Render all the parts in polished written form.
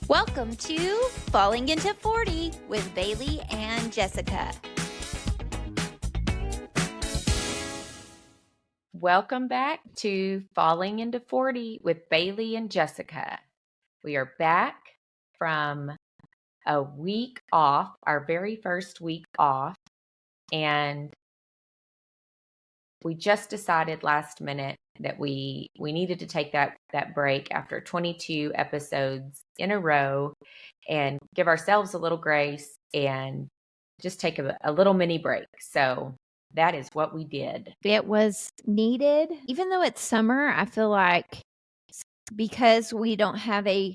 Welcome to Falling into 40 with Bailey and Jessica. Welcome back to Falling into 40 with Bailey and Jessica. We are back from a week off, our very first week off, and we just decided last minute that we needed to take that break after 22 episodes in a row and give ourselves a little grace and just take a little mini break. So that is what we did. It was needed. Even though it's summer, I feel like because we don't have a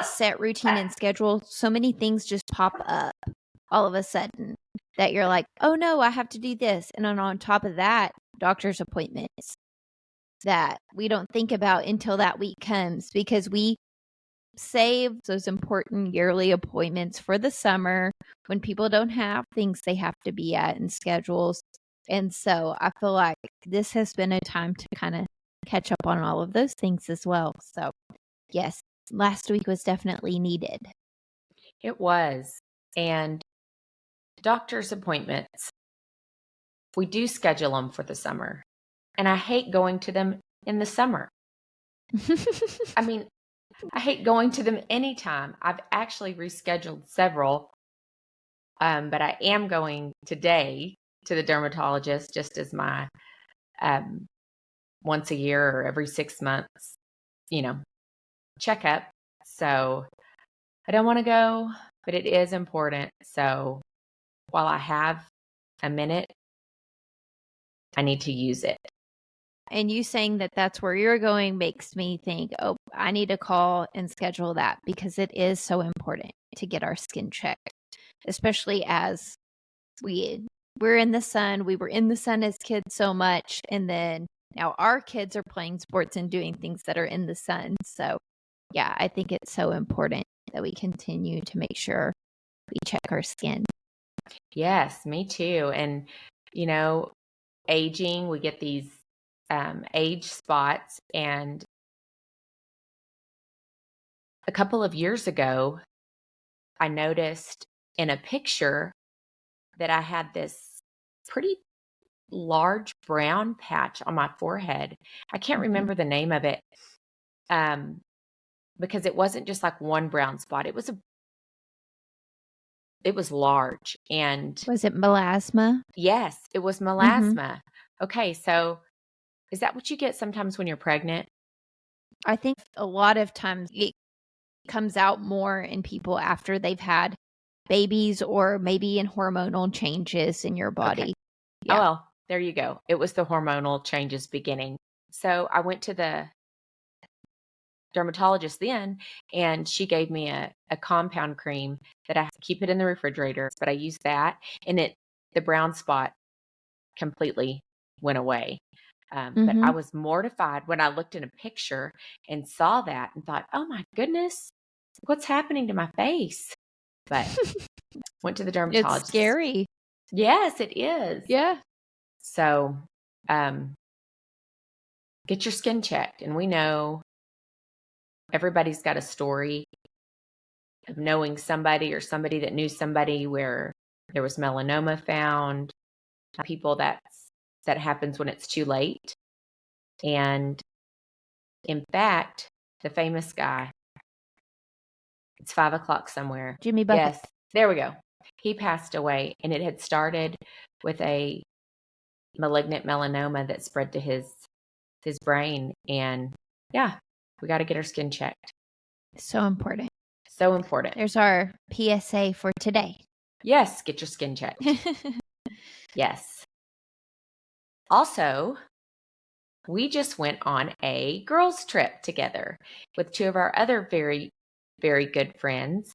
set routine and schedule, so many things just pop up all of a sudden that you're like, oh no, I have to do this. And then on top of that, doctor's appointments that we don't think about until that week comes because we save those important yearly appointments for the summer when people don't have things they have to be at and schedules. And so I feel like this has been a time to kind of catch up on all of those things as well. So yes, last week was definitely needed. It was. And doctor's appointments, we do schedule them for the summer. And I hate going to them in the summer. I mean, I hate going to them anytime. I've actually rescheduled several, but I am going today to the dermatologist just as my once a year or every 6 months, checkup. So I don't want to go, but it is important. So while I have a minute, I need to use it. And you saying that that's where you're going makes me think, oh, I need to call and schedule that because it is so important to get our skin checked, especially as we're in the sun. We were in the sun as kids so much. And then now our kids are playing sports and doing things that are in the sun. So yeah, I think it's so important that we continue to make sure we check our skin. Yes, me too. And, aging, we get these age spots. And a couple of years ago, I noticed in a picture that I had this pretty large brown patch on my forehead. I can't remember the name of it because it wasn't just like one brown spot. It was large. And was it melasma? Yes, it was melasma. Okay, so is that what you get sometimes when you're pregnant? I think a lot of times it comes out more in people after they've had babies or maybe in hormonal changes in your body. Okay. Yeah. Oh, well, there you go. It was the hormonal changes beginning. So I went to the dermatologist then, and she gave me a compound cream that I keep it in the refrigerator, but I use that, and the brown spot completely went away. But I was mortified when I looked in a picture and saw that and thought, oh my goodness, what's happening to my face? But went to the dermatologist. It's scary. Yes, it is. Yeah. So get your skin checked. And we know everybody's got a story of knowing somebody or somebody that knew somebody where there was melanoma found. People that happens when it's too late. And in fact, the famous guy, it's 5:00 somewhere. Jimmy Buffett. Yes, there we go. He passed away, and it had started with a malignant melanoma that spread to his brain. And yeah, we got to get our skin checked. So important. So important. There's our PSA for today. Yes, get your skin checked. Yes. Also, we just went on a girls' trip together with two of our other very, very good friends.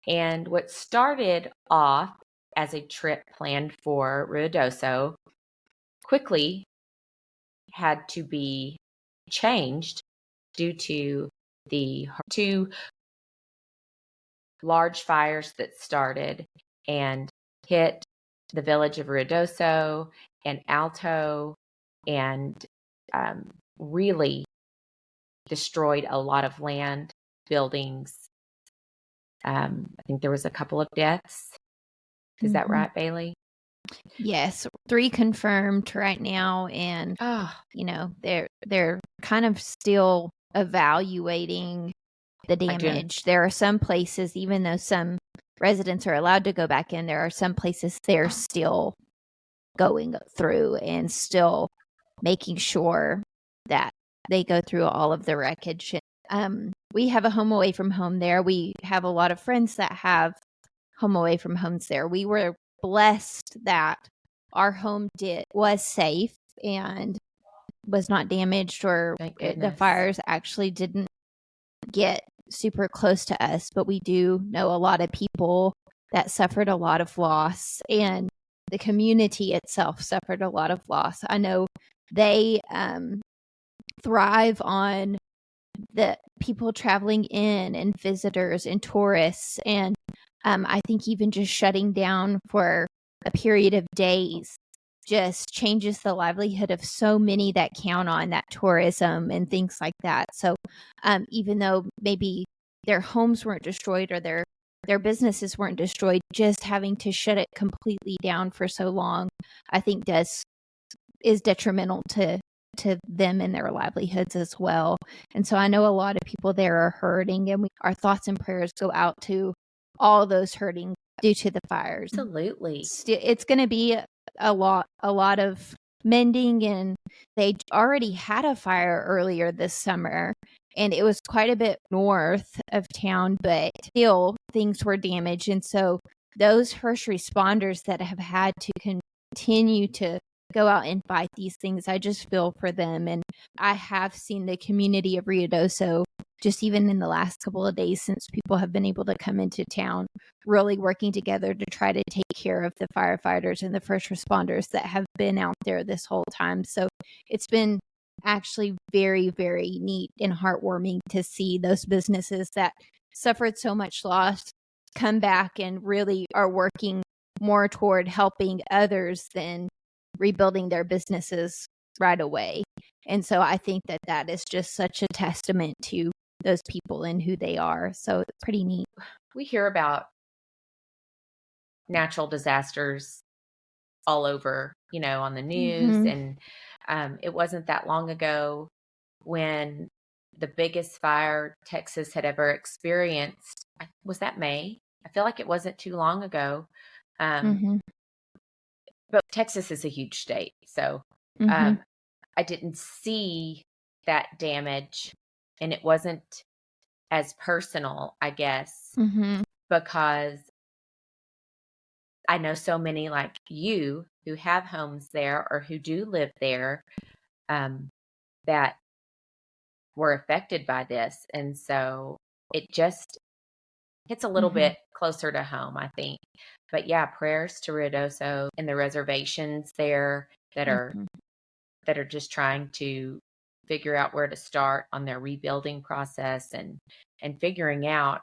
And what started off as a trip planned for Ruidoso quickly had to be changed due to the two large fires that started and hit the village of Ruidoso and Alto and really destroyed a lot of land, buildings, I think there was a couple of deaths. Is that right, Bailey? Yes, 3 confirmed right now, and they're kind of still evaluating the damage. There are some places, even though some residents are allowed to go back in, there are some places they're still going through and still making sure that they go through all of the wreckage. We have a home away from home there. We have a lot of friends that have home away from homes there. We were blessed that our home was safe and was not damaged, or the fires actually didn't get super close to us, but we do know a lot of people that suffered a lot of loss, and the community itself suffered a lot of loss. I know they thrive on the people traveling in and visitors and tourists, and I think even just shutting down for a period of days just changes the livelihood of so many that count on that tourism and things like that. So even though maybe their homes weren't destroyed or their businesses weren't destroyed, just having to shut it completely down for so long, I think is detrimental to them and their livelihoods as well. And so I know a lot of people there are hurting, and our thoughts and prayers go out to all those hurting due to the fires. Absolutely. It's going to be a lot of mending, and they already had a fire earlier this summer, and it was quite a bit north of town, but still things were damaged. And so those first responders that have had to continue to go out and fight these things, I just feel for them. And I have seen the community of Ruidoso, just even in the last couple of days since people have been able to come into town, really working together to try to take care of the firefighters and the first responders that have been out there this whole time. So it's been actually very, very neat and heartwarming to see those businesses that suffered so much loss come back and really are working more toward helping others than rebuilding their businesses right away. And so I think that is just such a testament to those people and who they are. So it's pretty neat. We hear about natural disasters all over, on the news. And it wasn't that long ago when the biggest fire Texas had ever experienced. Was that May? I feel like it wasn't too long ago. But Texas is a huge state. So I didn't see that damage, and it wasn't as personal, I guess, because I know so many like you who have homes there or who do live there that were affected by this. And so it just hits a little bit closer to home, I think. But yeah, prayers to Ruidoso and the reservations there that are just trying to figure out where to start on their rebuilding process and figuring out,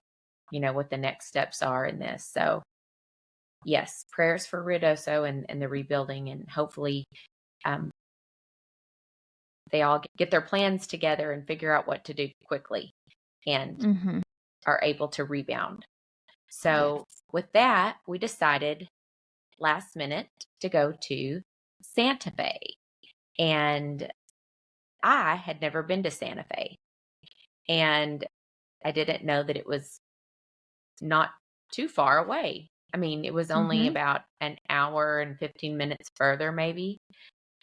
what the next steps are in this. So yes, prayers for Ruidoso and the rebuilding, and hopefully they all get their plans together and figure out what to do quickly and are able to rebound. So with that, we decided last minute to go to Santa Fe. And I had never been to Santa Fe. And I didn't know that it was not too far away. I mean, it was only about an hour and 15 minutes further, maybe,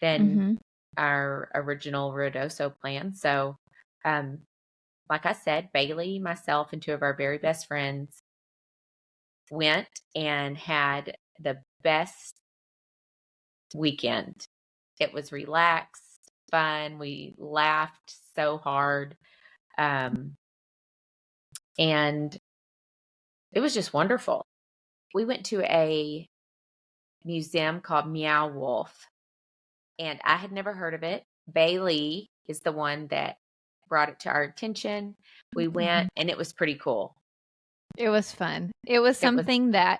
than our original Ruidoso plan. So, like I said, Bailey, myself, and 2 of our very best friends went and had the best weekend. It was relaxed, fun. We laughed so hard. And it was just wonderful. We went to a museum called Meow Wolf, and I had never heard of it. Bailey is the one that brought it to our attention. We went, and it was pretty cool. It was fun. It was something that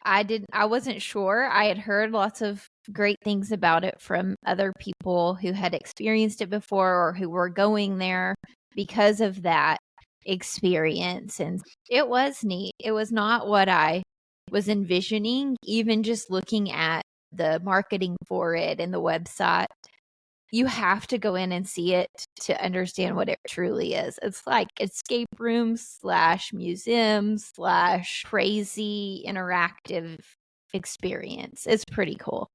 I wasn't sure. I had heard lots of great things about it from other people who had experienced it before or who were going there because of that. experience. And it was neat. It was not what I was envisioning, even just looking at the marketing for it and the website. You have to go in and see it to understand what it truly is. It's like escape rooms / museums / crazy interactive experience. It's pretty cool.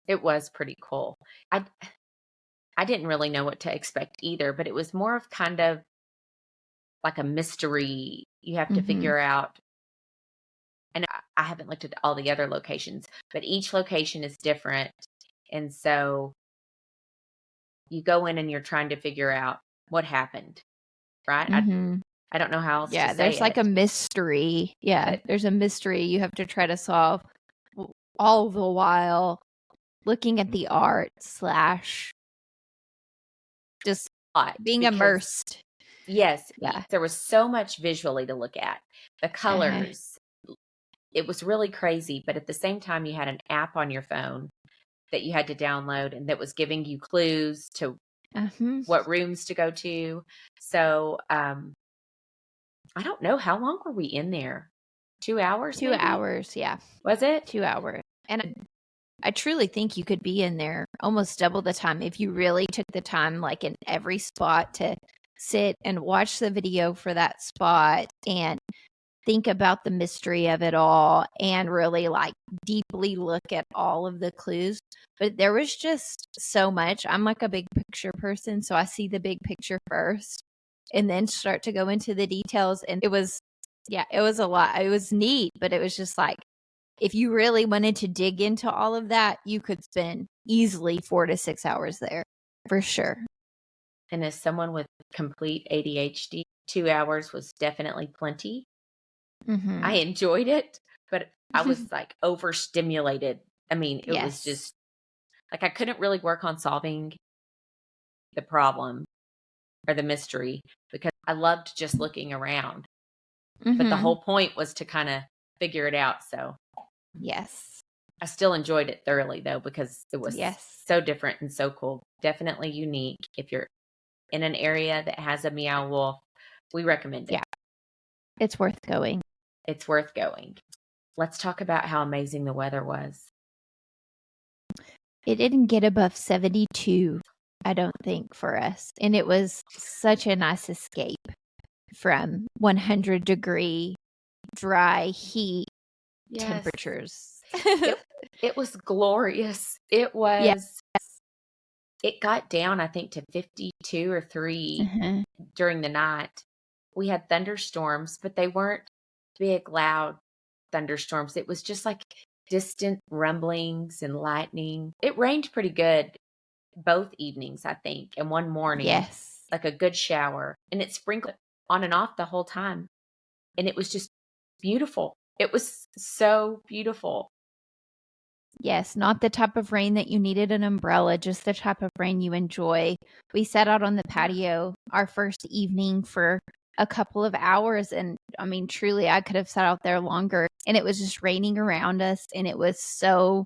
It was pretty cool. I didn't really know what to expect either, but it was more of kind of like a mystery. You have to figure out, and I haven't looked at all the other locations, but each location is different. And so you go in and you're trying to figure out what happened, right? I don't know how else to say there's like a mystery. Yeah, there's a mystery you have to try to solve, all the while looking at the art / just being immersed. Yes. Yeah. There was so much visually to look at. The colors. It was really crazy. But at the same time, you had an app on your phone that you had to download and that was giving you clues to what rooms to go to. So I don't know. How long were we in there? 2 hours? 2 hours. Yeah. Was it? 2 hours. And I truly think you could be in there almost double the time if you really took the time, like in every spot, to sit and watch the video for that spot and think about the mystery of it all and really like deeply look at all of the clues. But there was just so much. I'm like a big picture person, so I see the big picture first and then start to go into the details. And it was a lot. It was neat, but it was just like, if you really wanted to dig into all of that, you could spend easily 4 to 6 hours there for sure. And as someone with complete ADHD, 2 hours was definitely plenty. I enjoyed it, but I was like overstimulated. I mean, it was just like I couldn't really work on solving the problem or the mystery because I loved just looking around. But the whole point was to kind of figure it out. So yes, I still enjoyed it thoroughly though, because it was so different and so cool. Definitely unique. If you're in an area that has a Meow Wolf, we recommend it. Yeah, it's worth going. It's worth going. Let's talk about how amazing the weather was. It didn't get above 72, I don't think, for us. And it was such a nice escape from 100-degree dry heat temperatures. It was glorious. It was. It got down, I think, to 52 or 3 during the night. We had thunderstorms, but they weren't big, loud thunderstorms. It was just like distant rumblings and lightning. It rained pretty good both evenings, I think, and one morning. Yes. Like a good shower. And it sprinkled on and off the whole time. And it was just beautiful. It was so beautiful. Yes, not the type of rain that you needed an umbrella, just the type of rain you enjoy. We sat out on the patio our first evening for a couple of hours. And I mean, truly, I could have sat out there longer. And it was just raining around us. And it was so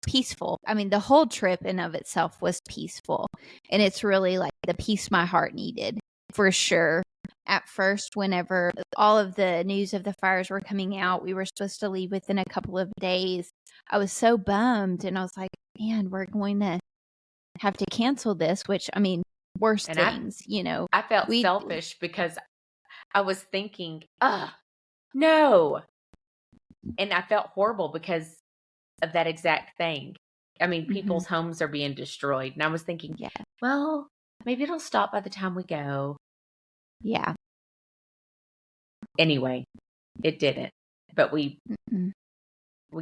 peaceful. I mean, the whole trip in of itself was peaceful. And it's really like the peace my heart needed, for sure. At first, whenever all of the news of the fires were coming out, we were supposed to leave within a couple of days. I was so bummed. And I was like, man, we're going to have to cancel this, which, I mean, worst things, you know. I felt selfish because I was thinking, no. And I felt horrible because of that exact thing. I mean, people's homes are being destroyed. And I was thinking, well, maybe it'll stop by the time we go. Yeah. Anyway, it didn't. But we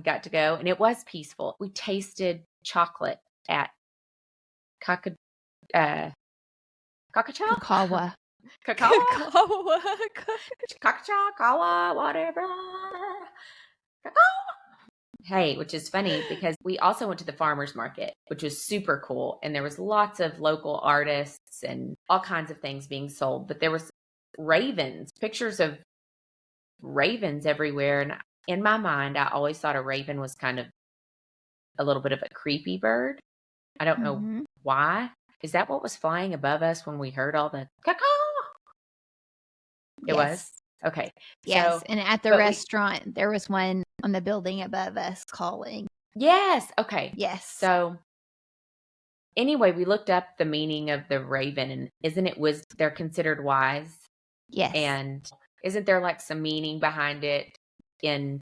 got to go, and it was peaceful. We tasted chocolate at Kakachawa, whatever. Hey, which is funny because we also went to the farmer's market, which was super cool. And there was lots of local artists and all kinds of things being sold. But there was ravens, pictures of ravens everywhere. And in my mind, I always thought a raven was kind of a little bit of a creepy bird. I don't know why. Is that what was flying above us when we heard all the caw? It was? Yes. Okay. Yes. So, And at the but we, restaurant, there was one on the building above us calling. yes. Okay. Yes. So, anyway, we looked up the meaning of the raven, and isn't it they're considered wise? Yes. And isn't there like some meaning behind it in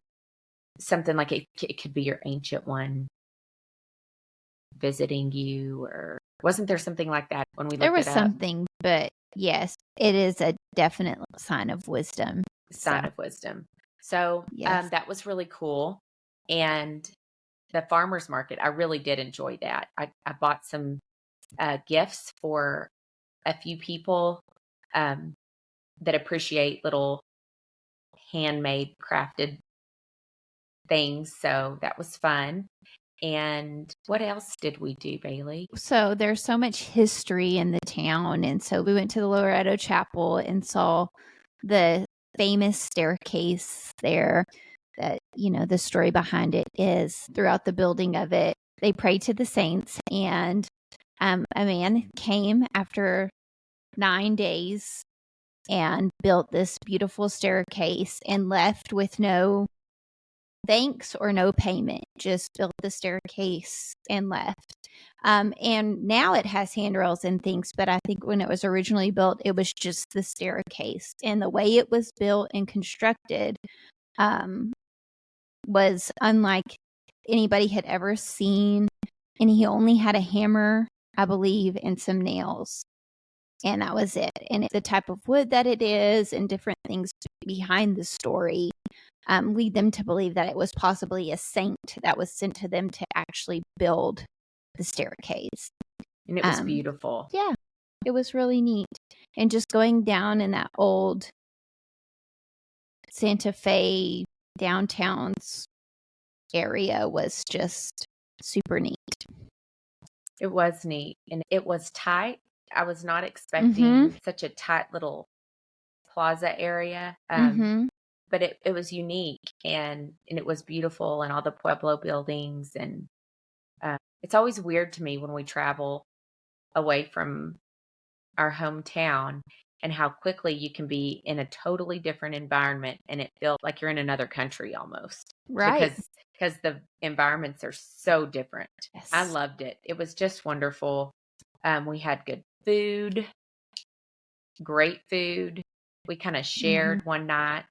something like it could be your ancient one visiting you, or wasn't there something like that when we There looked was it up? something, but yes, it is a definite sign of wisdom. Sign of wisdom. So Yes. that was really cool. And the farmer's market, I really did enjoy that. I bought some gifts for a few people that appreciate little handmade crafted things. So that was fun. And what else did we do, Bailey? So there's so much history in the town. And so we went to the Loretto Chapel and saw the famous staircase there that, the story behind it is throughout the building of it. They prayed to the saints, and a man came after 9 days and built this beautiful staircase and left with no thanks or no payment, just built the staircase and left. And now it has handrails and things, but I think when it was originally built, it was just the staircase. And the way it was built and constructed was unlike anybody had ever seen. And he only had a hammer, I believe, and some nails. And that was it. And the type of wood that it is and different things behind the story lead them to believe that it was possibly a saint that was sent to them to actually build the staircase. And it was beautiful. Yeah, it was really neat. And just going down in that old Santa Fe downtown's area was just super neat. It was neat. And it was tight. I was not expecting such a tight little plaza area. But it was unique and it was beautiful, and all the Pueblo buildings. And it's always weird to me when we travel away from our hometown and how quickly you can be in a totally different environment and it feels like you're in another country almost. Right. Because the environments are so different. Yes. I loved it. It was just wonderful. We had good food, great food. We kind of shared one night,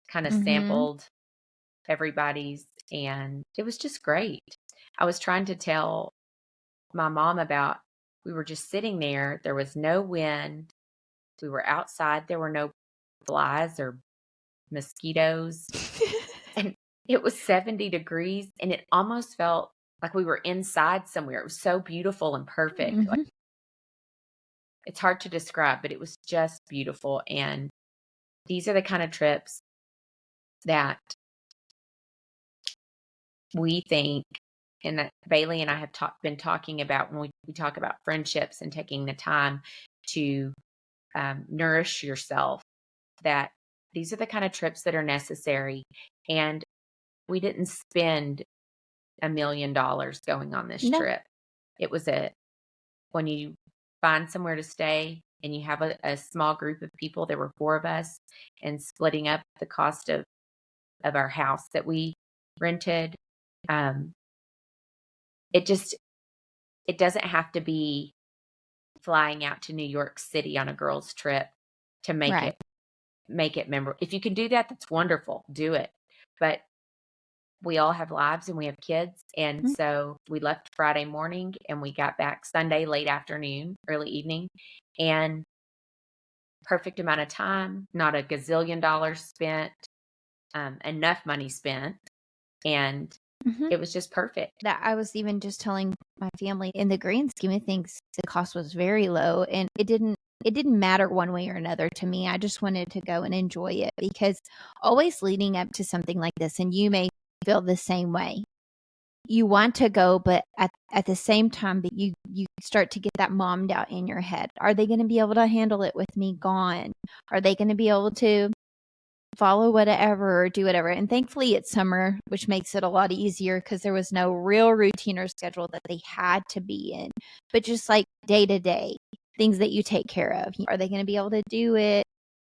kind of sampled everybody's, and it was just great. I was trying to tell my mom about, we were just sitting there. There was no wind. We were outside. There were no flies or mosquitoes. And it was 70 degrees, and it almost felt like we were inside somewhere. It was so beautiful and perfect. Like, it's hard to describe, but it was just beautiful. And these are the kind of trips that we think, and that Bailey and I have been talking about when we talk about friendships and taking the time to nourish yourself, that these are the kind of trips that are necessary. And we didn't spend $1 million going on this trip. It was when you find somewhere to stay and you have a small group of people, there were 4 of us, and splitting up the cost of our house that we rented. It doesn't have to be flying out to New York City on a girls' trip to make it memorable. If you can do that, that's wonderful. Do it. But we all have lives and we have kids. And so we left Friday morning and we got back Sunday late afternoon, early evening, and perfect amount of time, not a gazillion dollars spent, enough money spent. And it was just perfect. That I was even just telling my family, in the grand scheme of things, the cost was very low, and it didn't matter one way or another to me. I just wanted to go and enjoy it, because always leading up to something like this, and you may feel the same way, you want to go, but at the same time, you start to get that mom doubt in your head. Are they going to be able to handle it with me gone? Are they going to be able to follow whatever or do whatever? And thankfully it's summer, which makes it a lot easier, because there was no real routine or schedule that they had to be in, but just like day to day things that you take care of. Are they going to be able to do it?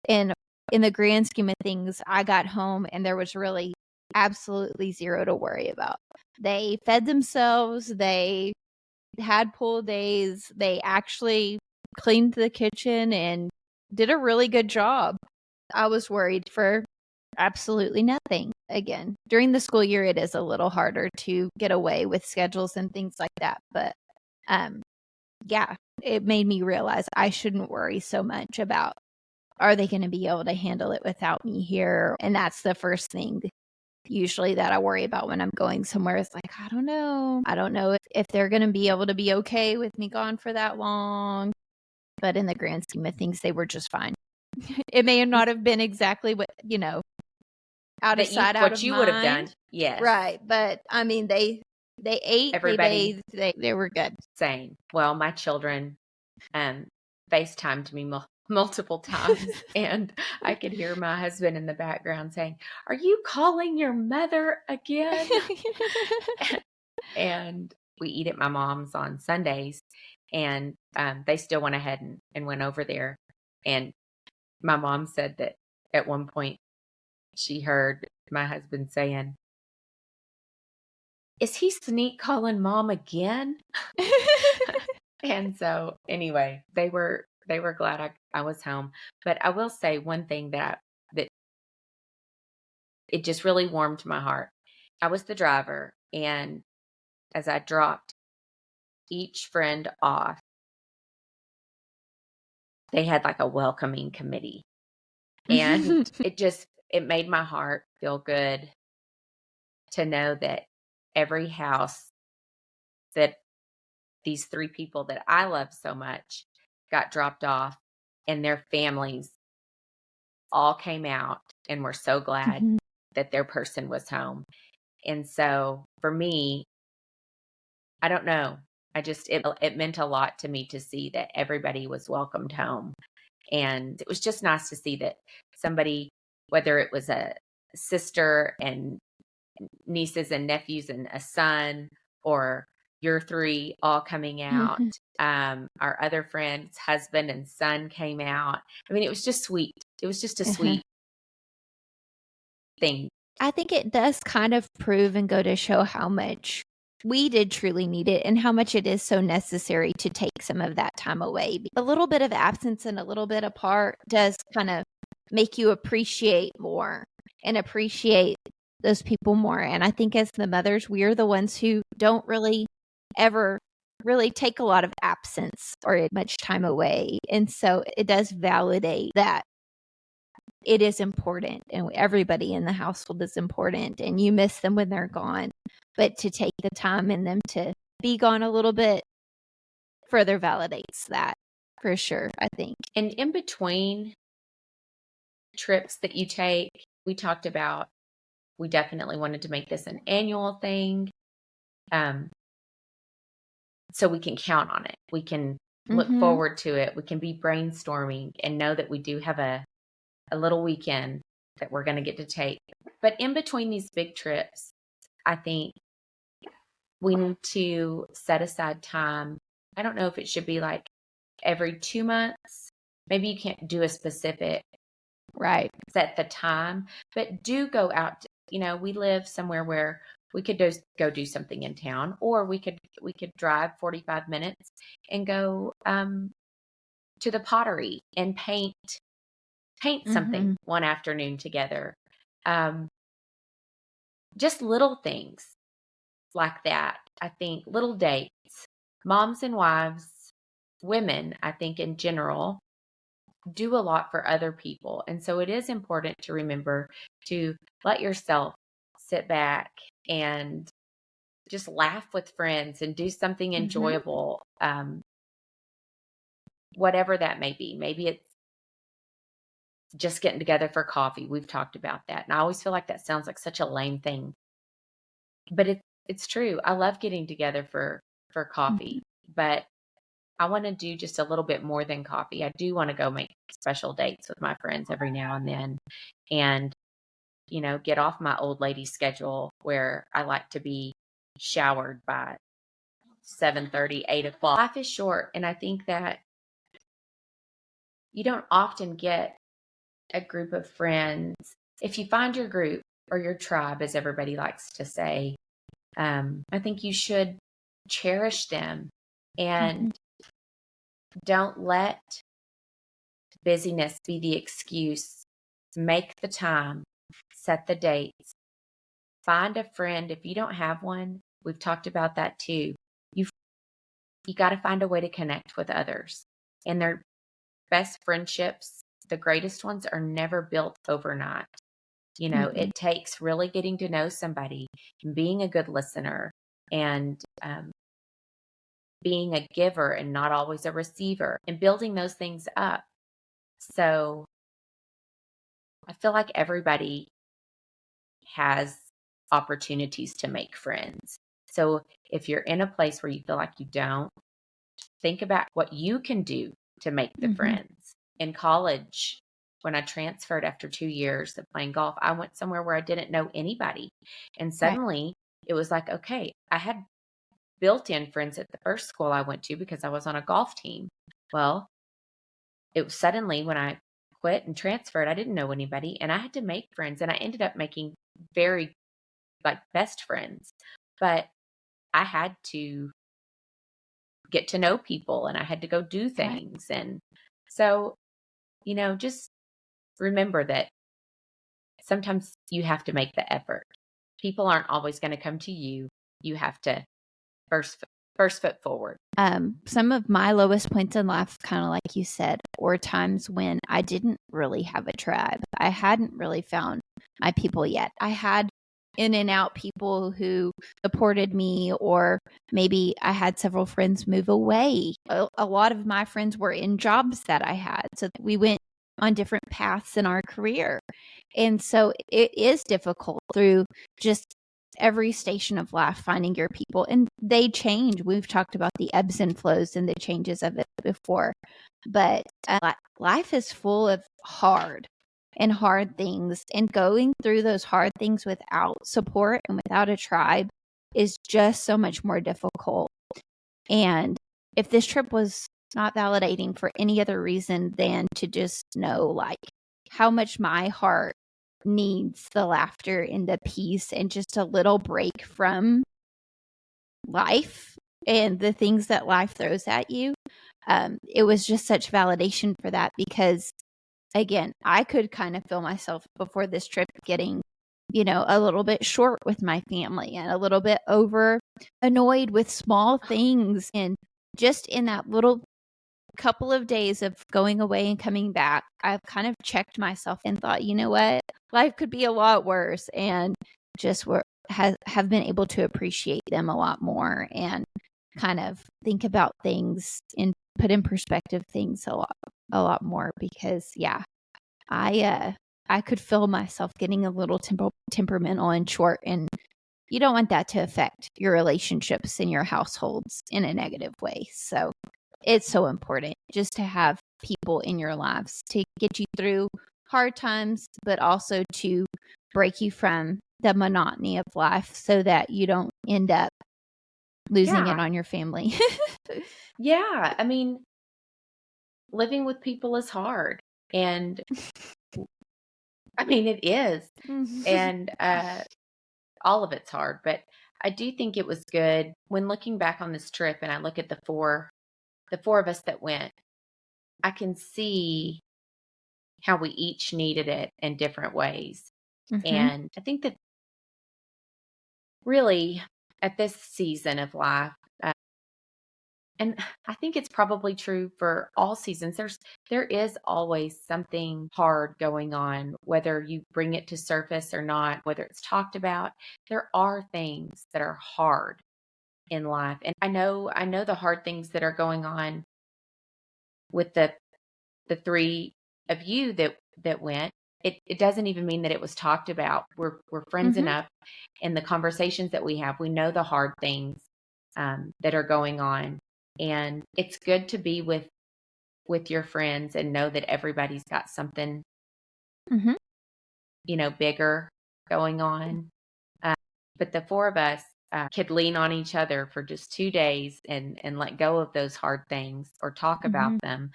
And in the grand scheme of things, I got home and there was really absolutely zero to worry about. They fed themselves. They had pool days. They actually cleaned the kitchen and did a really good job. I was worried for absolutely nothing. Again, during the school year, it is a little harder to get away with schedules and things like that. But yeah, it made me realize I shouldn't worry so much about, are they going to be able to handle it without me here? And that's the first thing usually that I worry about when I'm going somewhere. Is like, I don't know. I don't know if they're going to be able to be okay with me gone for that long. But in the grand scheme of things, they were just fine. It may not have been exactly what, out of sight, out of what you mind. would have done. Yes. Right. But I mean, they ate, Everybody, they bathed, they were good. Same. Well, my children FaceTimed me multiple times, and I could hear my husband in the background saying, "Are you calling your mother again?" And we eat at my mom's on Sundays, and they still went ahead and went over there. And my mom said that at one point she heard my husband saying, "Is he sneak calling mom again?" And so anyway, they were glad I was home. But I will say one thing that it just really warmed my heart. I was the driver, and as I dropped each friend off, they had like a welcoming committee. And it made my heart feel good to know that every house that these 3 people that I love so much got dropped off, and their families all came out and were so glad that their person was home. And so for me, I don't know. It meant a lot to me to see that everybody was welcomed home. And it was just nice to see that somebody, whether it was a sister and nieces and nephews and a son, or your 3 all coming out. Our other friend's husband and son came out. I mean, it was just sweet. It was just a sweet thing. I think it does kind of prove and go to show how much we did truly need it and how much it is so necessary to take some of that time away. A little bit of absence and a little bit apart does kind of make you appreciate more and appreciate those people more. And I think as the mothers, we are the ones who don't really ever really take a lot of absence or much time away. And so it does validate that it is important and everybody in the household is important, and you miss them when they're gone. But to take the time in them to be gone a little bit further validates that for sure, I think. And in between trips that you take, we talked about, we definitely wanted to make this an annual thing. So we can count on it. We can look forward to it. We can be brainstorming and know that we do have a little weekend that we're going to get to take. But in between these big trips, I think we need to set aside time. I don't know if it should be like every 2 months. Maybe you can't do a specific set the time, but do go out. We live somewhere where we could go do something in town, or we could drive 45 minutes and go to the pottery and paint something one afternoon together. Just little things like that. I think little dates, moms and wives, women, I think in general, do a lot for other people. And so it is important to remember to let yourself sit back and just laugh with friends and do something enjoyable. Whatever that may be. Maybe it's just getting together for coffee. We've talked about that. And I always feel like that sounds like such a lame thing, but it's true. I love getting together for coffee, but I want to do just a little bit more than coffee. I do want to go make special dates with my friends every now and then, and get off my old lady schedule where I like to be showered by 7:30, 8 o'clock. Life is short, and I think that you don't often get a group of friends, if you find your group or your tribe, as everybody likes to say, I think you should cherish them and don't let busyness be the excuse. Make the time, set the dates, find a friend. If you don't have one, we've talked about that too. You got to find a way to connect with others. And their best friendships, the greatest ones, are never built overnight. It takes really getting to know somebody, being a good listener, and being a giver and not always a receiver, and building those things up. So I feel like everybody has opportunities to make friends. So if you're in a place where you feel like you don't, think about what you can do to make the friends. In college, when I transferred after 2 years of playing golf, I went somewhere where I didn't know anybody. And suddenly it was like, okay, I had built-in friends at the first school I went to because I was on a golf team. Well, it was suddenly when I quit and transferred, I didn't know anybody and I had to make friends, and I ended up making very best friends. But I had to get to know people and I had to go do things. And so, just remember that sometimes you have to make the effort. People aren't always going to come to you. You have to first foot forward. Some of my lowest points in life, kind of like you said, were times when I didn't really have a tribe. I hadn't really found my people yet. I had in and out people who supported me, or maybe I had several friends move away. A lot of my friends were in jobs that I had. So we went on different paths in our career. And so it is difficult through just every station of life, finding your people, and they change. We've talked about the ebbs and flows and the changes of it before, but life is full of hard things, and going through those hard things without support and without a tribe is just so much more difficult. And if this trip was not validating for any other reason than to just know how much my heart needs the laughter and the peace and just a little break from life and the things that life throws at you. It was just such validation for that, because again, I could kind of feel myself before this trip getting, a little bit short with my family and a little bit over annoyed with small things. And just in that little couple of days of going away and coming back, I've kind of checked myself and thought, you know what, life could be a lot worse, and just have been able to appreciate them a lot more and kind of think about things and put in perspective things a lot more, because I could feel myself getting a little temperamental and short, and you don't want that to affect your relationships and your households in a negative way. So it's so important just to have people in your lives to get you through hard times, but also to break you from the monotony of life so that you don't end up losing it on your family. Yeah. I mean, living with people is hard. And I mean, it is. And all of it's hard. But I do think it was good when looking back on this trip and I look at the four of us that went, I can see how we each needed it in different ways. And I think that really at this season of life, and I think it's probably true for all seasons, there is always something hard going on, whether you bring it to surface or not, whether it's talked about. There are things that are hard in life. And I know the hard things that are going on with the three of you that went. It doesn't even mean that it was talked about. We're friends enough, and the conversations that we have, we know the hard things that are going on, and it's good to be with your friends and know that everybody's got something, bigger going on. But the four of us could lean on each other for just 2 days and let go of those hard things or talk about them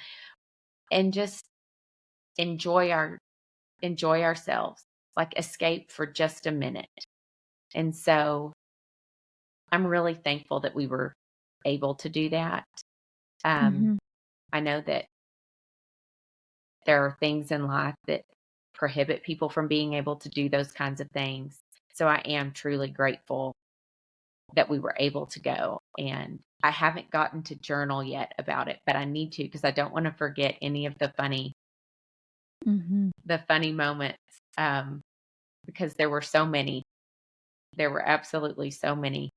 and just enjoy enjoy ourselves, like escape for just a minute. And so I'm really thankful that we were able to do that. Mm-hmm. I know that there are things in life that prohibit people from being able to do those kinds of things. So I am truly grateful that we were able to go. And I haven't gotten to journal yet about it, but I need to, because I don't want to forget any of the funny moments, because there were so many. There were absolutely so many.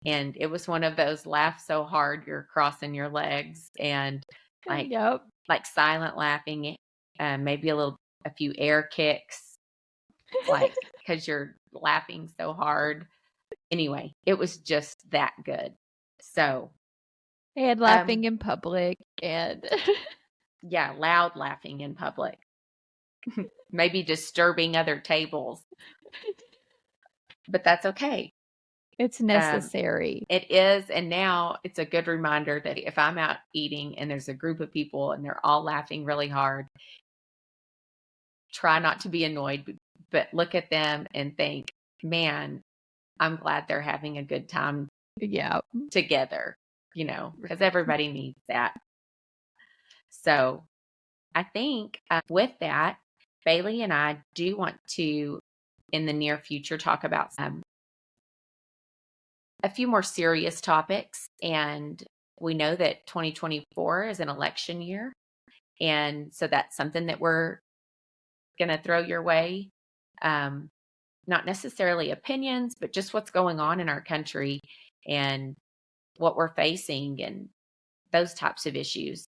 And it was one of those laugh so hard you're crossing your legs, and like Yep. like silent laughing, maybe a few air kicks, like because you're laughing so hard. Anyway, it was just that good. So, And laughing in public, and yeah, loud laughing in public, maybe disturbing other tables, but that's okay. it's necessary. It is. And now it's a good reminder that if I'm out eating and there's a group of people and they're all laughing really hard, try not to be annoyed, but look at them and think, man, I'm glad they're having a good time together, because everybody needs that. So I think with that, Bailey and I do want to, in the near future, talk about a few more serious topics. And we know that 2024 is an election year. And so that's something that we're going to throw your way. Not necessarily opinions, but just what's going on in our country and what we're facing and those types of issues.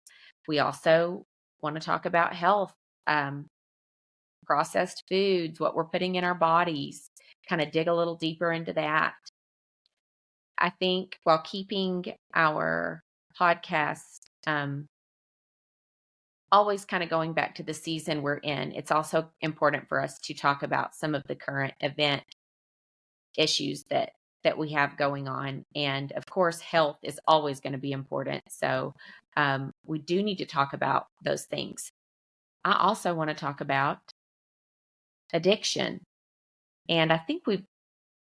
We also want to talk about health, processed foods, what we're putting in our bodies, kind of dig a little deeper into that. I think while keeping our podcast always kind of going back to the season we're in, it's also important for us to talk about some of the current event issues that we have going on. And of course, health is always going to be important. So we do need to talk about those things. I also want to talk about addiction. And I think we've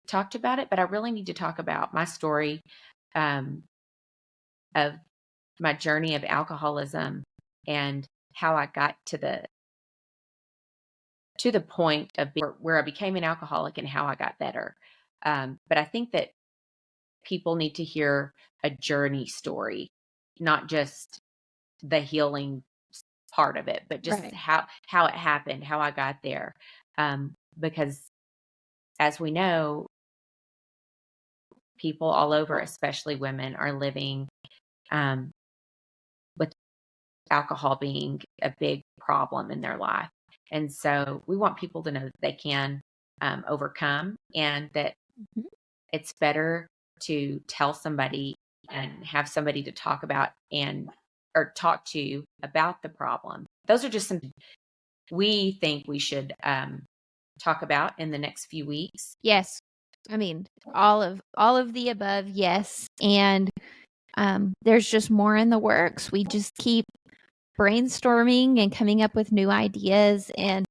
talked about it, but I really need to talk about my story of my journey of alcoholism and how I got to the point of where I became an alcoholic and how I got better. But I think that people need to hear a journey story, not just the healing part of it, but just how it happened, how I got there. Because as we know, people all over, especially women, are living with alcohol being a big problem in their life. And so we want people to know that they can overcome, and that it's better to tell somebody and have somebody to talk about or talk to about the problem. Those are just some we think we should talk about in the next few weeks. Yes. I mean, all of the above, yes. And there's just more in the works. We just keep brainstorming and coming up with new ideas and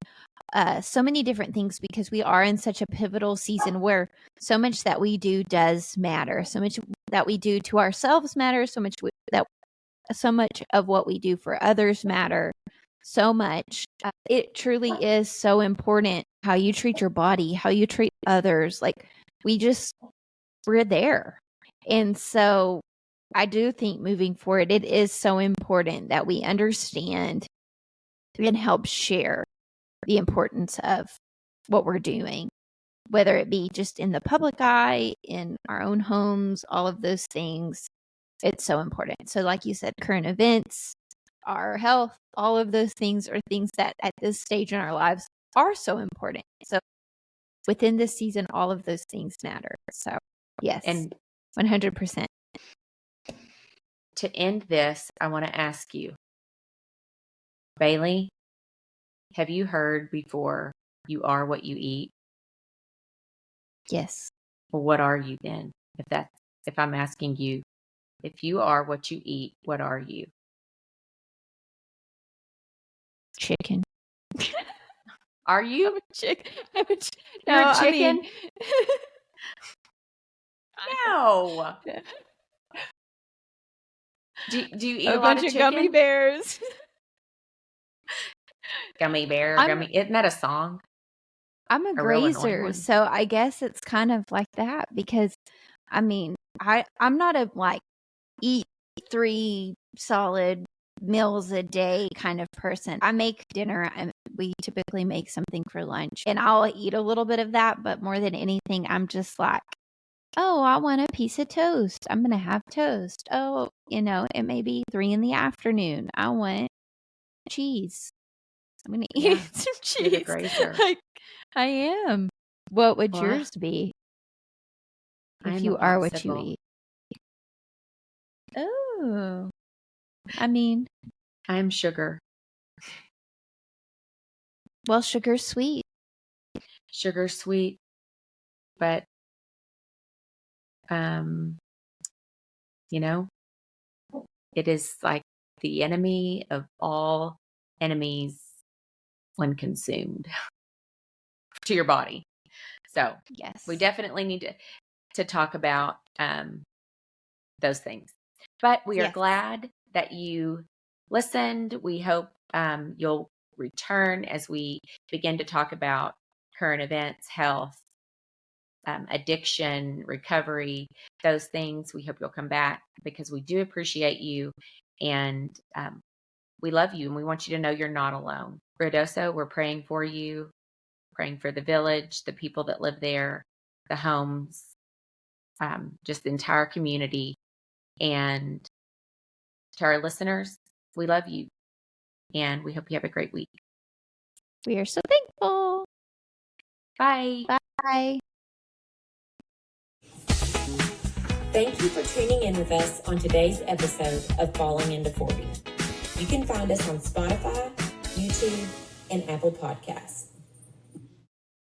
so many different things, because we are in such a pivotal season where so much that we do does matter. So much that we do to ourselves matters. So much of what we do for others matter. So much. It truly is so important how you treat your body, how you treat others. Like we're there. And so I do think moving forward, it is so important that we understand and help share the importance of what we're doing, whether it be just in the public eye, in our own homes, all of those things. It's so important. So like you said, current events, our health, all of those things are things that at this stage in our lives are so important. So within this season, all of those things matter. So yes, and 100%. To end this, I want to ask you, Bailey, have you heard before, you are what you eat? Yes. Well, what are you then? If I'm asking you, if you are what you eat, what are you? Chicken. Are you? I'm a chick. You're No, a chicken? I mean, No. Do you eat a lot bunch of of chicken? gummy bears. Gummy bear, I'm gummy. Isn't that a song? I'm a A real annoying grazer, one. so I guess it's kind of like that because I mean, I'm not a like eat 3 solid meals a day kind of person. I make dinner and we typically make something for lunch and I'll eat a little bit of that, but more than anything, I'm just like, oh, I want a piece of toast. I'm going to have toast. Oh, it may be 3 in the afternoon. I want cheese. I'm going to Yeah, eat some you're the cheese. grazer. Like, I am. What would Well, yours be I if am you a are what you popsicle. eat? Oh, I mean, I am sugar. well, sugar's sweet. Sugar sweet, but it is like the enemy of all enemies when consumed to your body. So Yes. we definitely need to talk about those things. But we are Yes. glad that you listened. We hope you'll return as we begin to talk about current events, health, addiction, recovery, those things. We hope you'll come back because we do appreciate you and we love you and we want you to know you're not alone. Ruidoso, we're praying for you, praying for the village, the people that live there, the homes, just the entire community. And to our listeners, we love you and we hope you have a great week. We are so thankful. Bye. Bye. Thank you for tuning in with us on today's episode of Falling into 40. You can find us on Spotify, YouTube, and Apple Podcasts.